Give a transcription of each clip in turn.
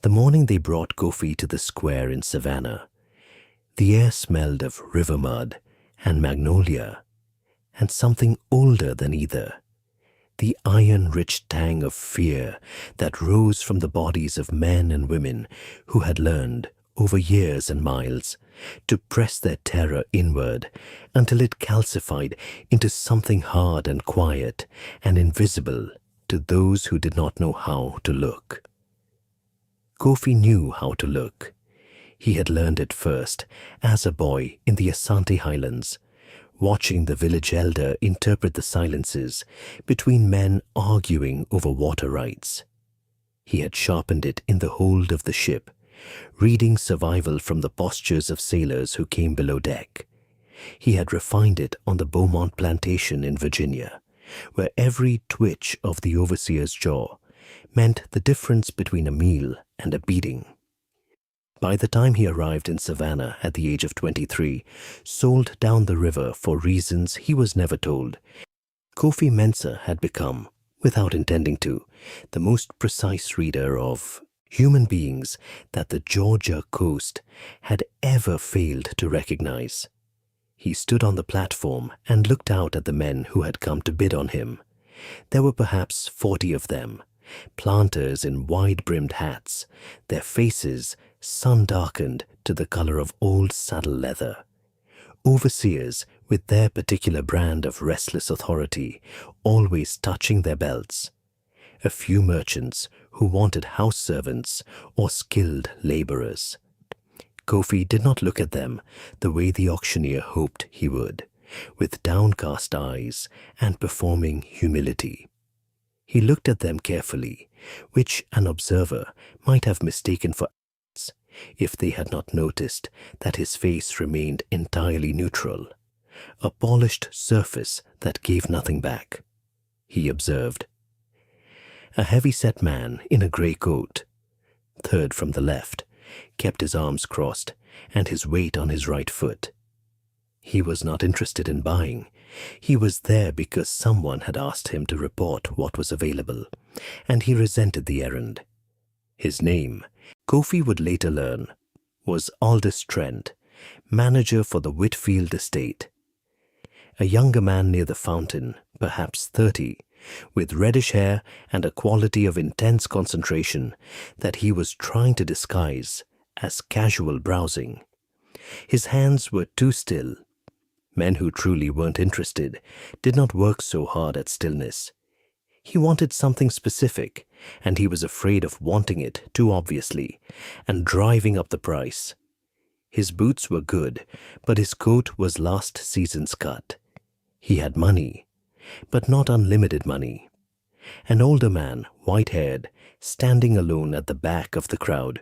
The morning they brought Kofi to the square in Savannah, the air smelled of river mud and magnolia, and something older than either, the iron-rich tang of fear that rose from the bodies of men and women who had learned, over years and miles, to press their terror inward until it calcified into something hard and quiet and invisible to those who did not know how to look. Kofi knew how to look. He had learned it first as a boy in the Asante Highlands, watching the village elder interpret the silences between men arguing over water rights. He had sharpened it in the hold of the ship, reading survival from the postures of sailors who came below deck. He had refined it on the Beaumont plantation in Virginia, where every twitch of the overseer's jaw meant the difference between a meal and a beating. By the time he arrived in Savannah at the age of 23, sold down the river for reasons he was never told, Kofi Mensah had become, without intending to, the most precise reader of human beings that the Georgia coast had ever failed to recognize. He stood on the platform and looked out at the men who had come to bid on him. There were perhaps 40 of them, planters in wide-brimmed hats, their faces sun-darkened to the color of old saddle leather. Overseers with their particular brand of restless authority, always touching their belts. A few merchants who wanted house servants or skilled laborers. Kofi did not look at them the way the auctioneer hoped he would, with downcast eyes and performing humility. He looked at them carefully, which an observer might have mistaken for arrogance if they had not noticed that his face remained entirely neutral, a polished surface that gave nothing back. He observed. A heavy-set man in a grey coat, third from the left, kept his arms crossed and his weight on his right foot. He was not interested in buying. He was there because someone had asked him to report what was available, and he resented the errand. His name, Kofi would later learn, was Aldous Trent, manager for the Whitfield estate. A younger man near the fountain, perhaps 30, with reddish hair and a quality of intense concentration that he was trying to disguise as casual browsing. His hands were too still. Men who truly weren't interested did not work so hard at stillness. He wanted something specific, and he was afraid of wanting it too obviously and driving up the price. His boots were good, but his coat was last season's cut. He had money, but not unlimited money. An older man, white-haired, standing alone at the back of the crowd,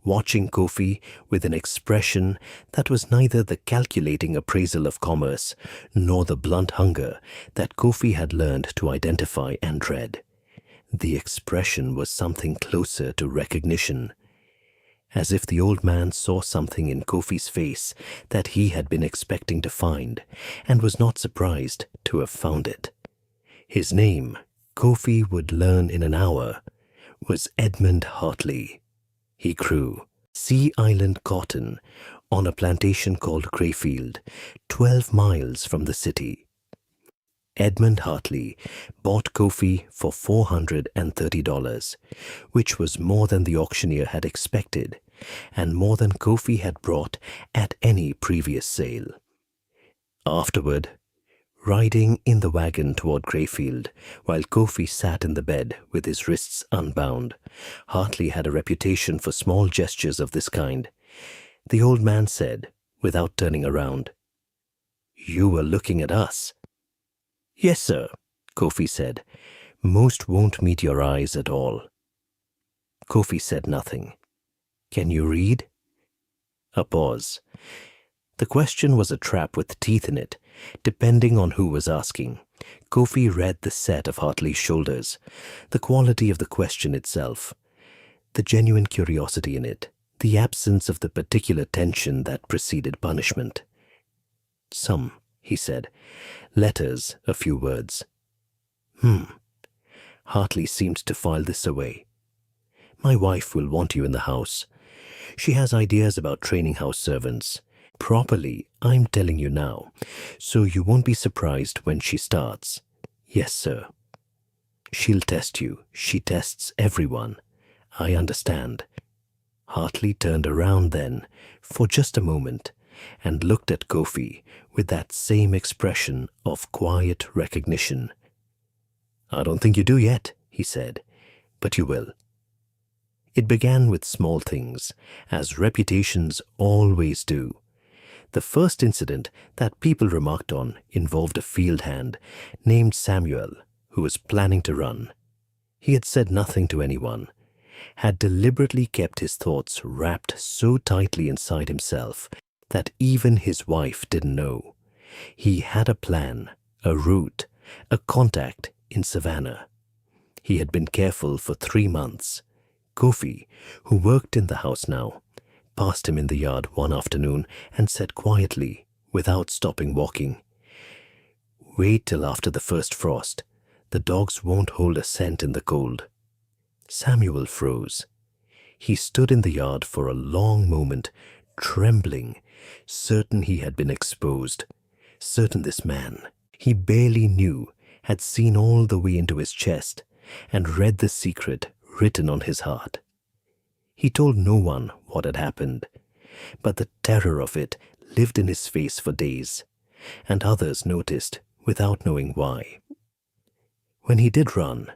watching Kofi with an expression that was neither the calculating appraisal of commerce nor the blunt hunger that Kofi had learned to identify and dread. The expression was something closer to recognition, as if the old man saw something in Kofi's face that he had been expecting to find and was not surprised to have found it. His name, Kofi would learn in an hour, was Edmund Hartley. He grew Sea Island cotton on a plantation called Greyfield, 12 miles from the city. Edmund Hartley bought Kofi for $430, which was more than the auctioneer had expected and more than Kofi had brought at any previous sale. Afterward, riding in the wagon toward Greyfield, while Kofi sat in the bed with his wrists unbound, Hartley had a reputation for small gestures of this kind. The old man said, without turning around, "You were looking at us." "Yes, sir," Kofi said. "Most won't meet your eyes at all." Kofi said nothing. "Can you read?" A pause. The question was a trap with teeth in it, depending on who was asking. Kofi read the set of Hartley's shoulders, the quality of the question itself, the genuine curiosity in it, the absence of the particular tension that preceded punishment. "Some," he said. "Letters, a few words." Hartley seemed to file this away. My wife will want you in the house. She has ideas about training house servants. Properly, I'm telling you now, so you won't be surprised when she starts. Yes, sir. She'll test you. She tests everyone. I understand. Hartley turned around then, for just a moment, and looked at Kofi with that same expression of quiet recognition. I don't think you do yet, he said, but you will. It began with small things, as reputations always do. The first incident that people remarked on involved a field hand named Samuel, who was planning to run. He had said nothing to anyone, had deliberately kept his thoughts wrapped so tightly inside himself that even his wife didn't know. He had a plan, a route, a contact in Savannah. He had been careful for 3 months. Kofi, who worked in the house now, passed him in the yard one afternoon and said quietly, without stopping walking, "Wait till after the first frost. The dogs won't hold a scent in the cold." Samuel froze. He stood in the yard for a long moment, trembling, certain he had been exposed, certain this man, he barely knew, had seen all the way into his chest and read the secret written on his heart. He told no one what had happened, but the terror of it lived in his face for days, and others noticed without knowing why. When he did run,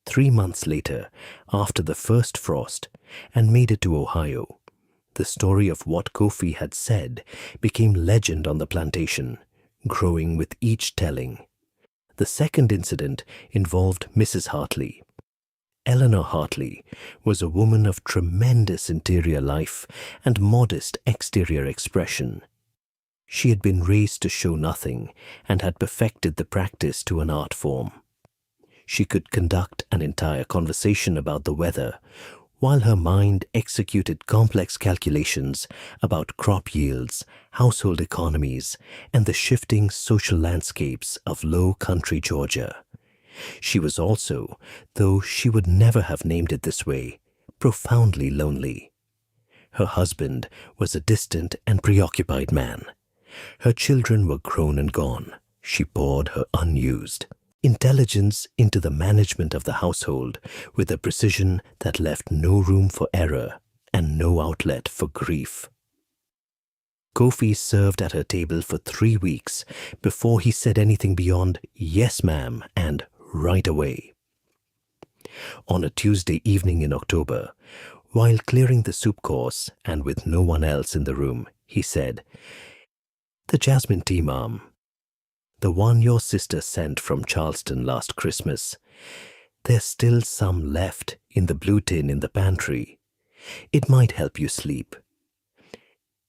3 months later, after the first frost, and made it to Ohio, the story of what Kofi had said became legend on the plantation, growing with each telling. The second incident involved Mrs. Hartley. Eleanor Hartley was a woman of tremendous interior life and modest exterior expression. She had been raised to show nothing and had perfected the practice to an art form. She could conduct an entire conversation about the weather, while her mind executed complex calculations about crop yields, household economies, and the shifting social landscapes of low country Georgia. She was also, though she would never have named it this way, profoundly lonely. Her husband was a distant and preoccupied man. Her children were grown and gone. She poured her unused intelligence into the management of the household with a precision that left no room for error and no outlet for grief. Kofi served at her table for 3 weeks before he said anything beyond "yes, ma'am" and "right away." On a Tuesday evening in October, while clearing the soup course and with no one else in the room, he said, "The jasmine tea, ma'am. The one your sister sent from Charleston last Christmas. There's still some left in the blue tin in the pantry. It might help you sleep."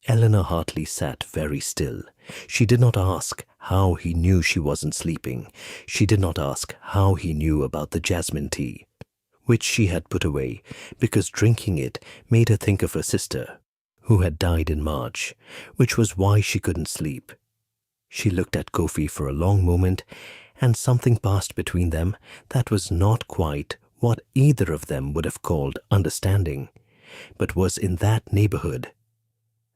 Eleanor Hartley sat very still. She did not ask how he knew she wasn't sleeping. She did not ask how he knew about the jasmine tea, which she had put away because drinking it made her think of her sister, who had died in March, which was why she couldn't sleep. She looked at Kofi for a long moment, and something passed between them that was not quite what either of them would have called understanding, but was in that neighborhood.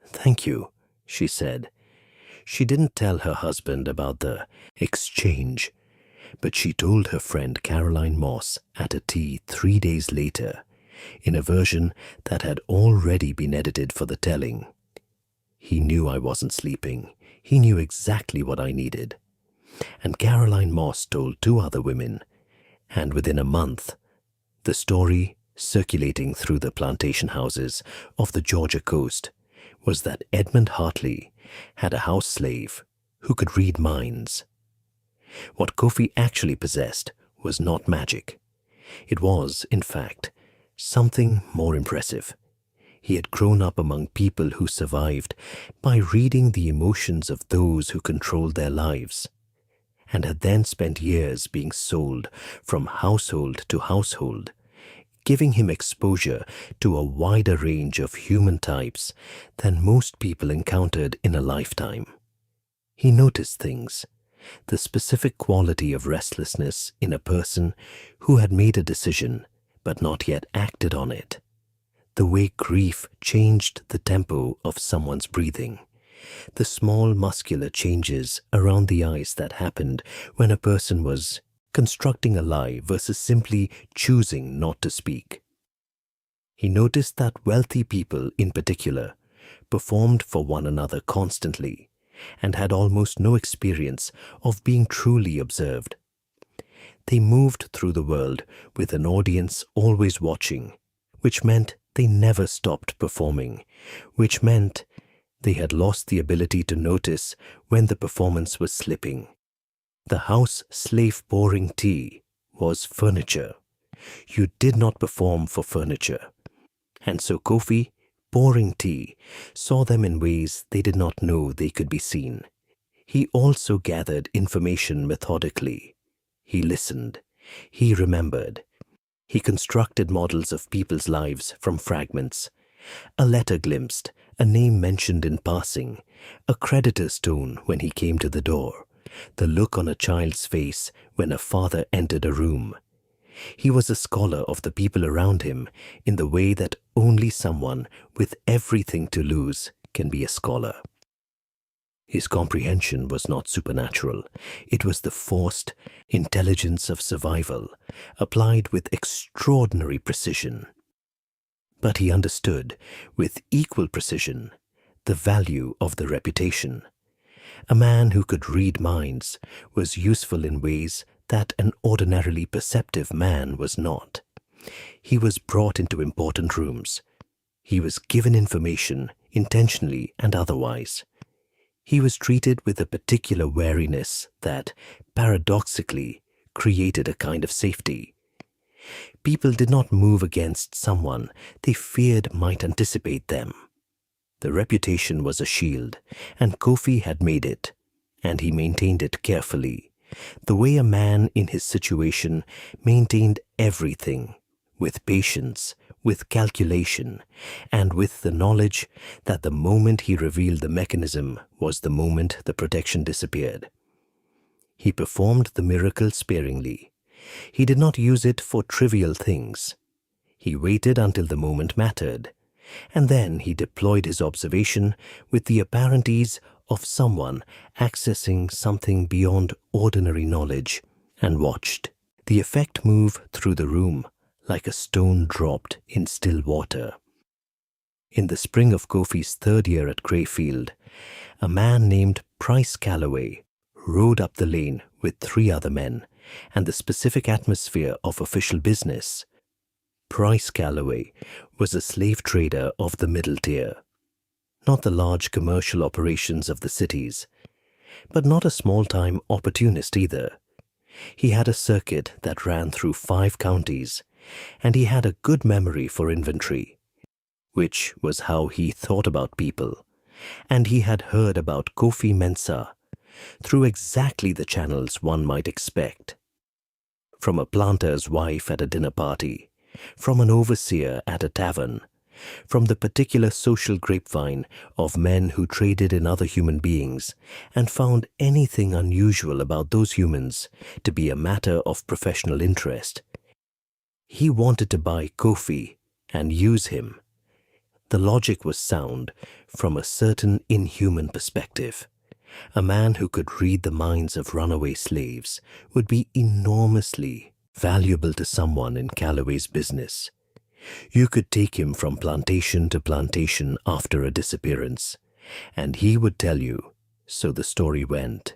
"Thank you," she said. She didn't tell her husband about the exchange, but she told her friend Caroline Moss at a tea 3 days later, in a version that had already been edited for the telling. "He knew I wasn't sleeping. He knew exactly what I needed." And Caroline Moss told 2 other women, and within a month, the story circulating through the plantation houses of the Georgia coast was that Edmund Hartley had a house slave who could read minds. What Kofi actually possessed was not magic. It was, in fact, something more impressive. He had grown up among people who survived by reading the emotions of those who controlled their lives, and had then spent years being sold from household to household, giving him exposure to a wider range of human types than most people encountered in a lifetime. He noticed things, the specific quality of restlessness in a person who had made a decision but not yet acted on it. the way grief changed the tempo of someone's breathing, the small muscular changes around the eyes that happened when a person was constructing a lie versus simply choosing not to speak. He noticed that wealthy people in particular performed for one another constantly and had almost no experience of being truly observed. They moved through the world with an audience always watching, which meant they never stopped performing, which meant they had lost the ability to notice when the performance was slipping. The house slave pouring tea was furniture. You did not perform for furniture. And so Kofi, pouring tea, saw them in ways they did not know they could be seen. He also gathered information methodically. He listened. He remembered. He constructed models of people's lives from fragments. A letter glimpsed, a name mentioned in passing, a creditor's tone when he came to the door, the look on a child's face when a father entered a room. He was a scholar of the people around him in the way that only someone with everything to lose can be a scholar. His comprehension was not supernatural. It was the forced intelligence of survival, applied with extraordinary precision. But he understood, with equal precision, the value of the reputation. A man who could read minds was useful in ways that an ordinarily perceptive man was not. He was brought into important rooms. He was given information, intentionally and otherwise. He was treated with a particular wariness that, paradoxically, created a kind of safety. People did not move against someone they feared might anticipate them. The reputation was a shield, and Kofi had made it, and he maintained it carefully, the way a man in his situation maintained everything, with patience, with calculation, and with the knowledge that the moment he revealed the mechanism was the moment the protection disappeared. He performed the miracle sparingly. He did not use it for trivial things. He waited until the moment mattered, and then he deployed his observation with the apparent ease of someone accessing something beyond ordinary knowledge, and watched the effect move through the room like a stone dropped in still water. In the spring of Kofi's third year at Crayfield, a man named Price Calloway rode up the lane with 3 other men and the specific atmosphere of official business. Price Calloway was a slave trader of the middle tier, not the large commercial operations of the cities, but not a small-time opportunist either. He had a circuit that ran through 5 counties, and he had a good memory for inventory, which was how he thought about people, and he had heard about Kofi Mensah through exactly the channels one might expect. From a planter's wife at a dinner party, from an overseer at a tavern, from the particular social grapevine of men who traded in other human beings and found anything unusual about those humans to be a matter of professional interest. He wanted to buy Kofi and use him. The logic was sound from a certain inhuman perspective. A man who could read the minds of runaway slaves would be enormously valuable to someone in Calloway's business. You could take him from plantation to plantation after a disappearance, and he would tell you, so the story went,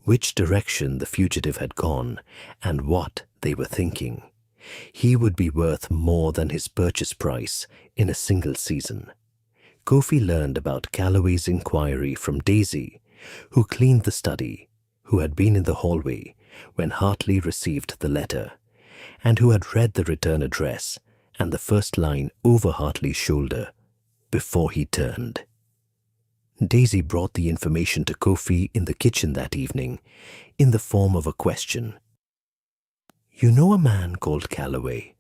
which direction the fugitive had gone and what they were thinking. He would be worth more than his purchase price in a single season. Kofi learned about Calloway's inquiry from Daisy, who cleaned the study, who had been in the hallway when Hartley received the letter, and who had read the return address and the first line over Hartley's shoulder before he turned. Daisy brought the information to Kofi in the kitchen that evening in the form of a question. "You know a man called Calloway?"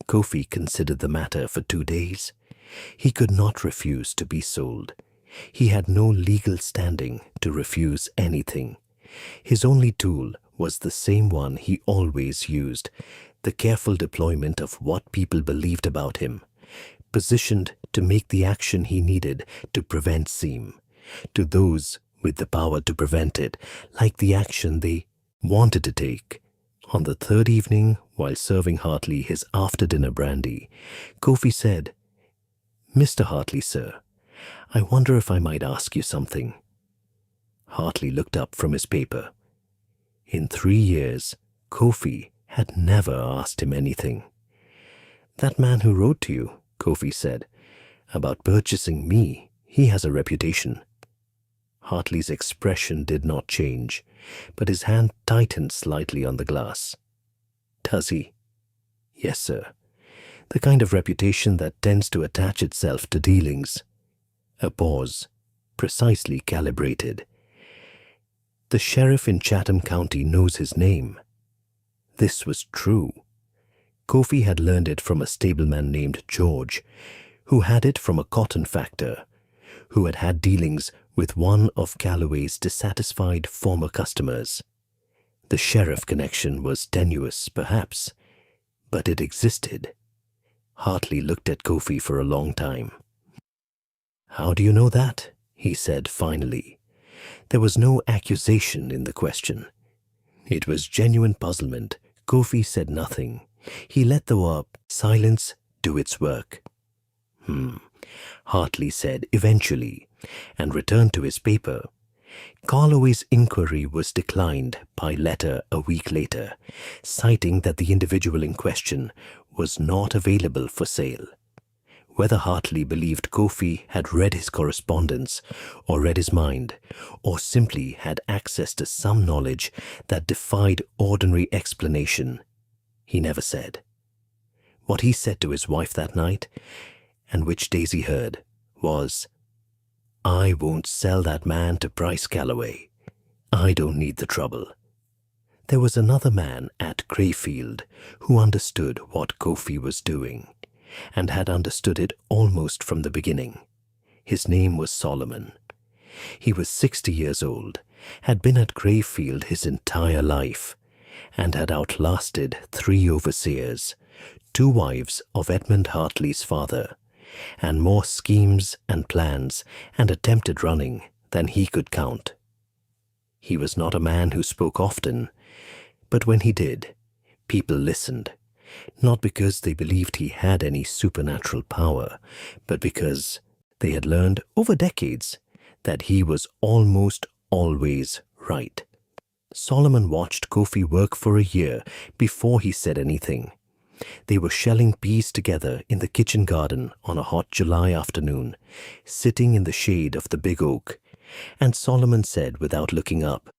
Kofi considered the matter for 2 days. He could not refuse to be sold. He had no legal standing to refuse anything. His only tool was the same one he always used, the careful deployment of what people believed about him, positioned to make the action he needed to prevent seem, to those with the power to prevent it, like the action they wanted to take. On the third evening, while serving Hartley his after-dinner brandy, Kofi said, "Mr. Hartley, sir, I wonder if I might ask you something." Hartley looked up from his paper. In 3 years, Kofi had never asked him anything. "That man who wrote to you," Kofi said, "about purchasing me, he has a reputation." Hartley's expression did not change, but his hand tightened slightly on the glass. "Does he?" "Yes, sir. The kind of reputation that tends to attach itself to dealings." A pause, precisely calibrated. "The sheriff in Chatham County knows his name." This was true. Kofi had learned it from a stableman named George, who had it from a cotton factor, who had had dealings with one of Calloway's dissatisfied former customers. The sheriff connection was tenuous, perhaps, but it existed. Hartley looked at Kofi for a long time. "How do you know that?" he said finally. There was no accusation in the question. It was genuine puzzlement. Kofi said nothing. He let the silence do its work. Hartley said eventually, and returned to his paper. Calloway's inquiry was declined by letter a week later, citing that the individual in question was not available for sale. Whether Hartley believed Kofi had read his correspondence, or read his mind, or simply had access to some knowledge that defied ordinary explanation, he never said. What he said to his wife that night, and which Daisy heard, was, "I won't sell that man to Bryce Calloway. I don't need the trouble." There was another man at Crayfield who understood what Kofi was doing, and had understood it almost from the beginning. His name was Solomon. He was 60 years old, had been at Crayfield his entire life, and had outlasted 3 overseers, 2 wives of Edmund Hartley's father, and more schemes and plans and attempted running than he could count. He was not a man who spoke often, but when he did, people listened, not because they believed he had any supernatural power, but because they had learned over decades that he was almost always right. Solomon watched Kofi work for a year before he said anything. They were shelling peas together in the kitchen garden on a hot July afternoon, sitting in the shade of the big oak, and Solomon said without looking up,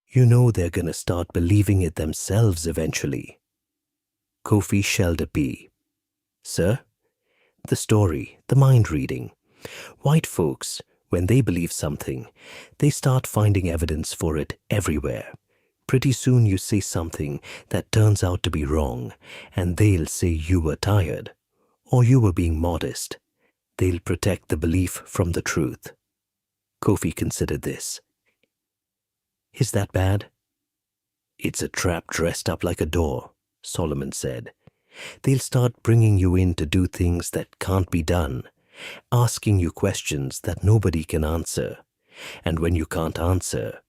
"You know they're gonna start believing it themselves eventually." Kofi shelled a pea. "Sir?" "The story, the mind reading. White folks, when they believe something, they start finding evidence for it everywhere. Pretty soon you say something that turns out to be wrong, and they'll say you were tired, or you were being modest. They'll protect the belief from the truth." Kofi considered this. "Is that bad?" "It's a trap dressed up like a door," Solomon said. "They'll start bringing you in to do things that can't be done, asking you questions that nobody can answer, and when you can't answer,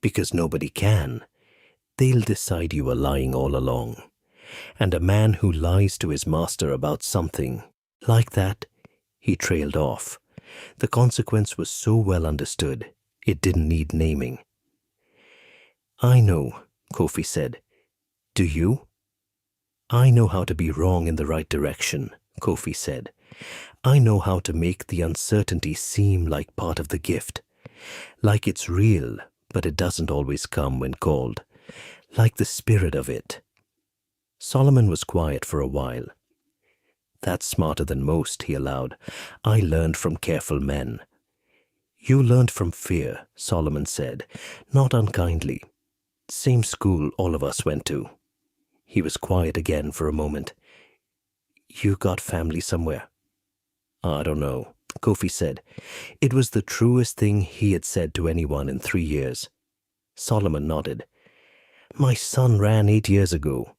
because nobody can, they'll decide you were lying all along. And a man who lies to his master about something like that," he trailed off. The consequence was so well understood, it didn't need naming. "I know," Kofi said. "Do you?" "I know how to be wrong in the right direction," Kofi said. "I know how to make the uncertainty seem like part of the gift, like it's real, but it doesn't always come when called, like the spirit of it." Solomon was quiet for a while. "That's smarter than most," he allowed. "I learned from careful men." "You learned from fear," Solomon said, not unkindly. "Same school all of us went to." He was quiet again for a moment. "You got family somewhere?" "I don't know," Kofi said. It was the truest thing he had said to anyone in 3 years. Solomon nodded. "My son ran 8 years ago.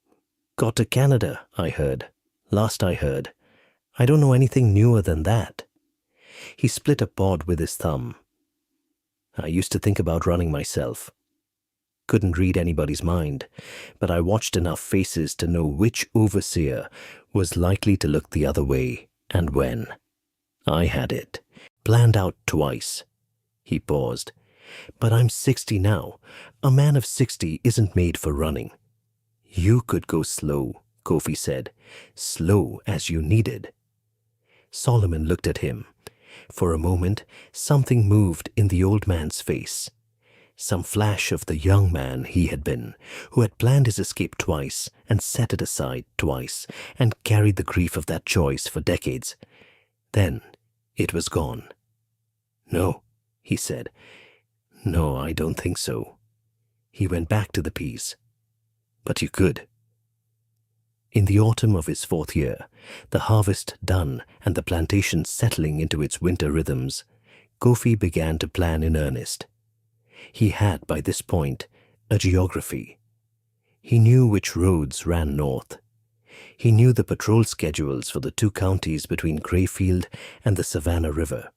Got to Canada, I heard. Last I heard. I don't know anything newer than that. He split a pod with his thumb. I used to think about running myself. Couldn't read anybody's mind, but I watched enough faces to know which overseer was likely to look the other way and when. I had it, planned out twice. He paused. But I'm 60 now. A man of 60 isn't made for running. You could go slow, Kofi said, slow as you needed. Solomon looked at him. For a moment, something moved in the old man's face. Some flash of the young man he had been, who had planned his escape twice and set it aside twice and carried the grief of that choice for decades. Then it was gone. No, he said. No, I don't think so. He went back to the peas. But you could. In the autumn of his 4th year, the harvest done and the plantation settling into its winter rhythms, Kofi began to plan in earnest. He had, by this point, a geography. He knew which roads ran north. He knew the patrol schedules for the 2 counties between Grayfield and the Savannah River.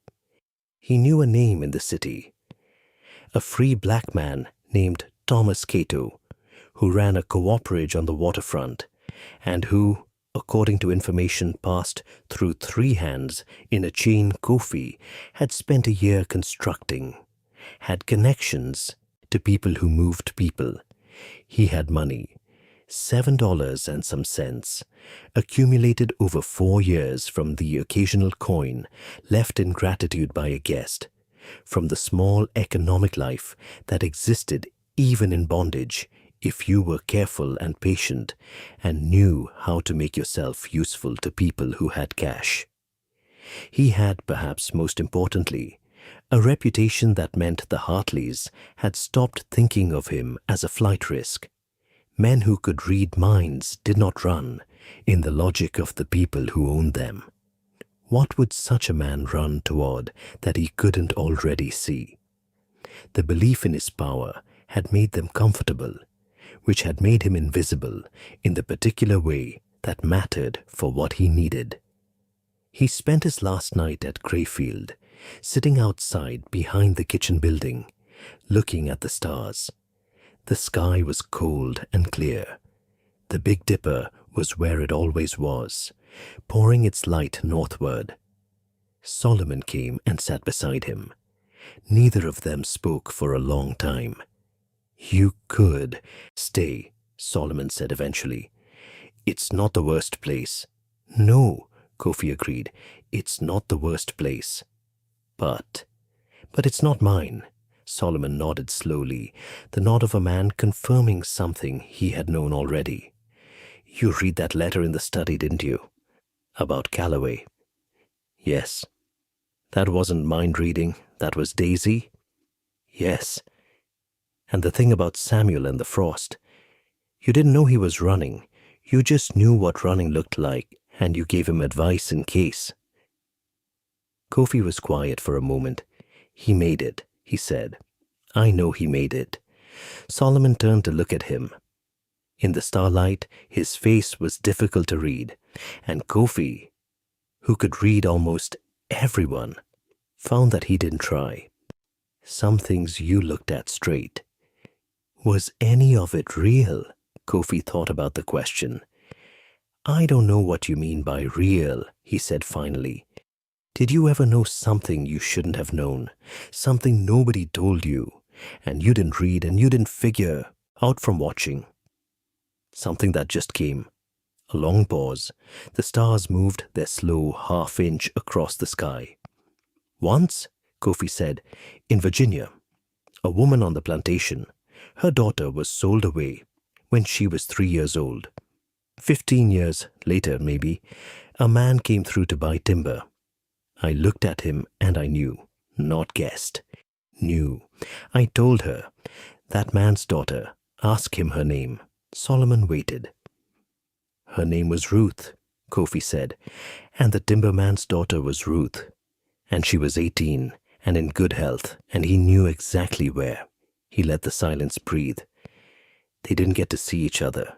He knew a name in the city, a free black man named Thomas Cato, who ran a cooperage on the waterfront, and who, according to information passed through 3 hands in a chain Kofi had spent a year constructing, had connections to people who moved people. He had money, $7 and some cents, accumulated over 4 years from the occasional coin left in gratitude by a guest, from the small economic life that existed even in bondage if you were careful and patient and knew how to make yourself useful to people who had cash. He had, perhaps most importantly, a reputation that meant the Hartleys had stopped thinking of him as a flight risk. Men who could read minds did not run, in the logic of the people who owned them. What would such a man run toward that he couldn't already see? The belief in his power had made them comfortable, which had made him invisible in the particular way that mattered for what he needed. He spent his last night at Grayfield, sitting outside behind the kitchen building, looking at the stars. The sky was cold and clear. The Big Dipper was where it always was, pouring its light northward. Solomon came and sat beside him. Neither of them spoke for a long time. You could stay, Solomon said eventually. It's not the worst place. No, Kofi agreed. It's not the worst place. But it's not mine. Solomon nodded slowly, the nod of a man confirming something he had known already. You read that letter in the study, didn't you? About Calloway. Yes. That wasn't mind reading. That was Daisy? Yes. And the thing about Samuel and the frost. You didn't know he was running. You just knew what running looked like, and you gave him advice in case. Kofi was quiet for a moment. He made it, he said. I know he made it. Solomon turned to look at him. In the starlight, his face was difficult to read, and Kofi, who could read almost everyone, found that he didn't try. Some things you looked at straight. Was any of it real? Kofi thought about the question. I don't know what you mean by real, he said finally. Did you ever know something you shouldn't have known? Something nobody told you, and you didn't read and you didn't figure out from watching? Something that just came. A long pause. The stars moved their slow half-inch across the sky. Once, Kofi said, in Virginia, a woman on the plantation, her daughter was sold away when she was 3 years old. 15 years later, maybe, a man came through to buy timber. I looked at him and I knew, not guessed, knew. I told her, that man's daughter, ask him her name. Solomon waited. Her name was Ruth, Kofi said, and the timberman's daughter was Ruth. And she was 18 and in good health, and he knew exactly where. He let the silence breathe. They didn't get to see each other,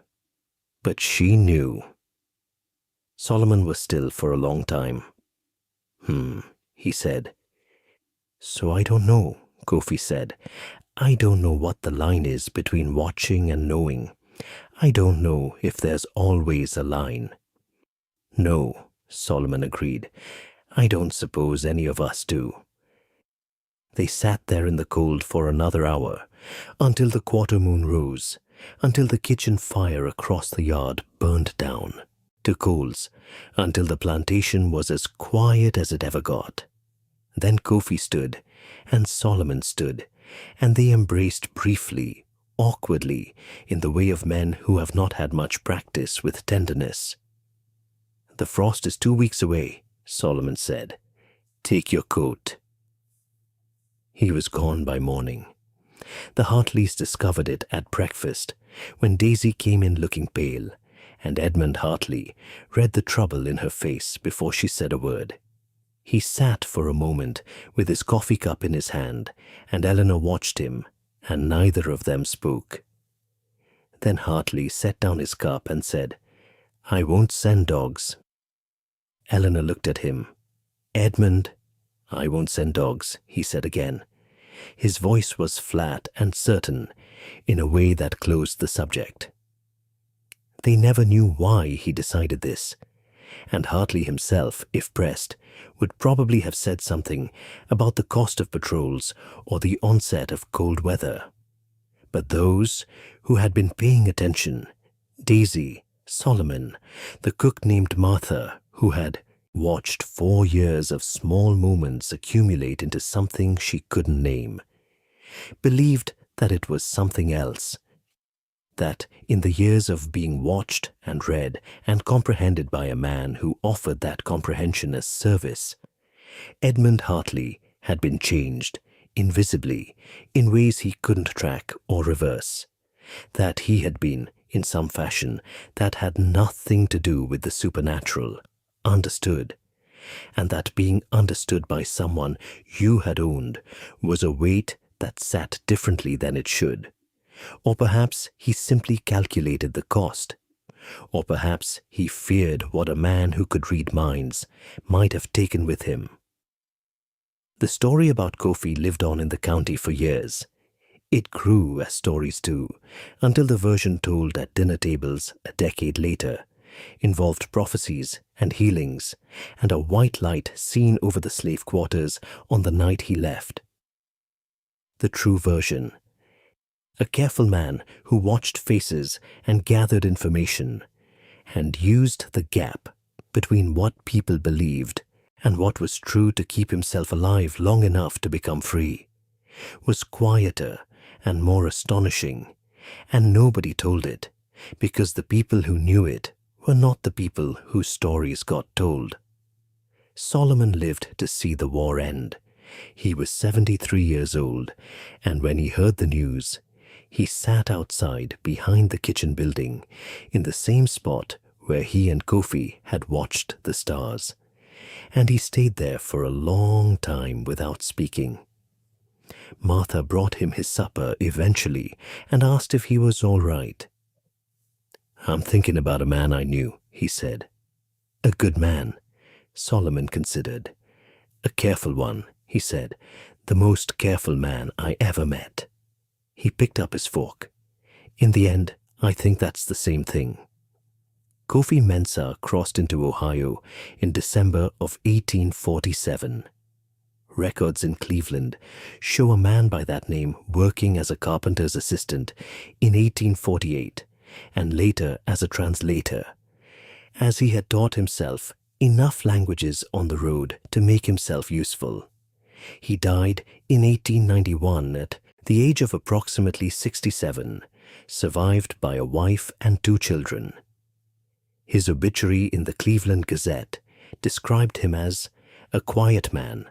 but she knew. Solomon was still for a long time. He said. So I don't know, Kofi said. I don't know what the line is between watching and knowing. I don't know if there's always a line. No, Solomon agreed. I don't suppose any of us do. They sat there in the cold for another hour, until the quarter moon rose, until the kitchen fire across the yard burned down to coals, until the plantation was as quiet as it ever got. Then Kofi stood, and Solomon stood, and they embraced briefly, awkwardly, in the way of men who have not had much practice with tenderness. The frost is 2 weeks away, Solomon said. Take your coat. He was gone by morning. The Hartleys discovered it at breakfast, when Daisy came in looking pale, and Edmund Hartley read the trouble in her face before she said a word. He sat for a moment with his coffee cup in his hand, and Eleanor watched him, and neither of them spoke. Then Hartley set down his cup and said, I won't send dogs. Eleanor looked at him. Edmund, I won't send dogs, he said again. His voice was flat and certain, in a way that closed the subject. They never knew why he decided this, and Hartley himself, if pressed, would probably have said something about the cost of patrols or the onset of cold weather. But those who had been paying attention, Daisy, Solomon, the cook named Martha, who had watched 4 years of small moments accumulate into something she couldn't name, believed that it was something else, that in the years of being watched and read and comprehended by a man who offered that comprehension as service, Edmund Hartley had been changed, invisibly, in ways he couldn't track or reverse, that he had been, in some fashion, that had nothing to do with the supernatural, understood, and that being understood by someone you had owned was a weight that sat differently than it should. Or perhaps he simply calculated the cost. Or perhaps he feared what a man who could read minds might have taken with him. The story about Kofi lived on in the county for years. It grew as stories do, until the version told at dinner tables a decade later involved prophecies and healings and a white light seen over the slave quarters on the night he left. The true version: a careful man who watched faces and gathered information and used the gap between what people believed and what was true to keep himself alive long enough to become free, was quieter and more astonishing, and nobody told it, because the people who knew it were not the people whose stories got told. Solomon lived to see the war end. He was 73 years old, and when he heard the news, he sat outside behind the kitchen building in the same spot where he and Kofi had watched the stars, and he stayed there for a long time without speaking. Martha brought him his supper eventually and asked if he was all right. I'm thinking about a man I knew, he said. A good man, Solomon considered. A careful one, he said. The most careful man I ever met. He picked up his fork. In the end, I think that's the same thing. Kofi Mensah crossed into Ohio in December of 1847. Records in Cleveland show a man by that name working as a carpenter's assistant in 1848 and later as a translator, as he had taught himself enough languages on the road to make himself useful. He died in 1891 at the age of approximately 67, survived by a wife and 2 children. His obituary in the Cleveland Gazette described him as a quiet man,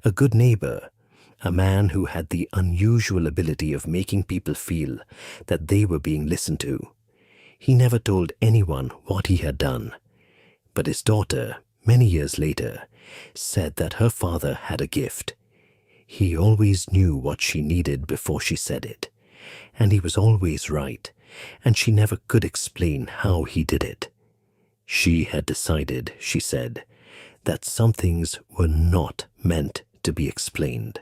a good neighbor, a man who had the unusual ability of making people feel that they were being listened to. He never told anyone what he had done, but his daughter, many years later, said that her father had a gift. He always knew what she needed before she said it, and he was always right, and she never could explain how he did it. She had decided, she said, that some things were not meant to be explained.